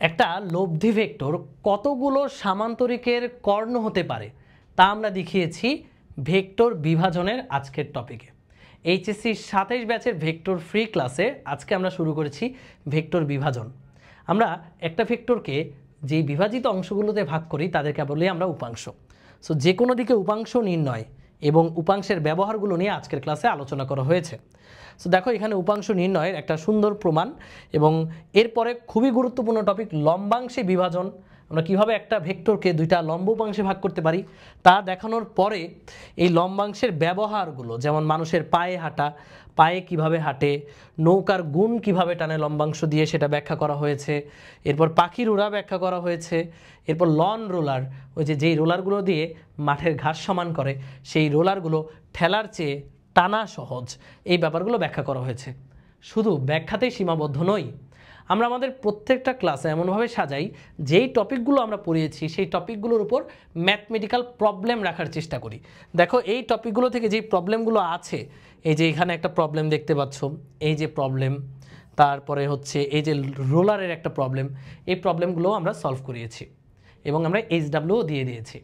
একটা লব্ধি ভেক্টর কতগুলো সামান্তরিকের কর্ণ হতে পারে তা আমরা দেখিয়েছি ভেক্টর বিভাজনের আজকের টপিকে। এইচএসসি 27 ব্যাচের ভেক্টর ফ্রি ক্লাসে আজকে আমরা শুরু করেছি ভেক্টর বিভাজন। আমরা একটা ভেক্টরকে যেই বিভাজিত অংশগুলোতে ভাগ করি তাদেরকে বলি আমরা উপাংশ। সো যে কোনো দিকে উপাংশ নির্ণয় এবং উপাংশের ব্যবহারগুলো নিয়ে আজকের ক্লাসে আলোচনা করা হয়েছে। সো দেখো এখানে উপাংশ নির্ণয়ের একটা সুন্দর প্রমাণ এবং এরপরে খুবই গুরুত্বপূর্ণ টপিক লম্বাংশে বিভাজন। আমরা কিভাবে একটা ভেক্টরকে দুইটা লম্ব উপাংশে ভাগ করতে পারি তা দেখানোর পরে এই লম্বাংশের ব্যবহারগুলো, যেমন মানুষের পায়ে হাঁটা, পায়ে কিভাবে হাঁটে, নৌকার গুণ কিভাবে টানে লম্বাংশ দিয়ে সেটা ব্যাখ্যা করা হয়েছে। এরপর পাখির উড়া ব্যাখ্যা করা হয়েছে। এরপর লন রোলার, ওই যেই রোলারগুলো দিয়ে মাঠের ঘাস সমান করে সেই রোলারগুলো ঠেলার চেয়ে টানা সহজ, এই ব্যাপারগুলো ব্যাখ্যা করা হয়েছে। শুধু ব্যাখ্যাতেই সীমাবদ্ধ নই, আমরা আমাদের প্রত্যেকটা ক্লাসে এমনভাবে সাজাই যেই টপিকগুলো আমরা পড়িয়েছি সেই টপিকগুলোর উপর ম্যাথমেটিক্যাল প্রবলেম রাখার চেষ্টা করি। দেখো এই টপিকগুলো থেকে যেই প্রবলেমগুলো আছে, এই যে এখানে একটা প্রবলেম দেখতে পাচ্ছ, এই যে প্রবলেম, তারপরে হচ্ছে এই যে রোলারের একটা প্রবলেম, এই প্রবলেমগুলো আমরা সলভ করিয়েছি এবং আমরা HWও দিয়ে দিয়েছি।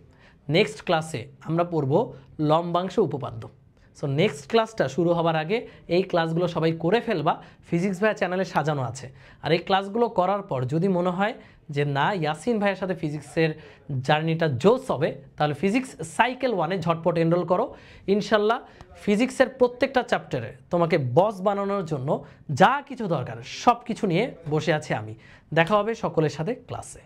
নেক্সট ক্লাসে আমরা পড়ব লম্বাংশ উপপাদ্য। সো নেক্সট ক্লাসটা শুরু হবার আগে এই ক্লাসগুলো সবাই করে ফেলবা, ফিজিক্স ভাইয়া চ্যানেলে সাজানো আছে। আর এই ক্লাসগুলো করার পর যদি মনে হয় যে না ইয়াসিন ভাইয়ের সাথে ফিজিক্সের জার্নিটা জোস হবে, তাহলে ফিজিক্স সাইকেল 1-এ ঝটপট এনরোল করো। ইনশাল্লাহ ফিজিক্সের প্রত্যেকটা চ্যাপ্টারে তোমাকে বস বানানোর জন্য যা কিছু দরকার সব কিছু নিয়ে বসে আছি আমি। দেখা হবে সকলের সাথে ক্লাসে।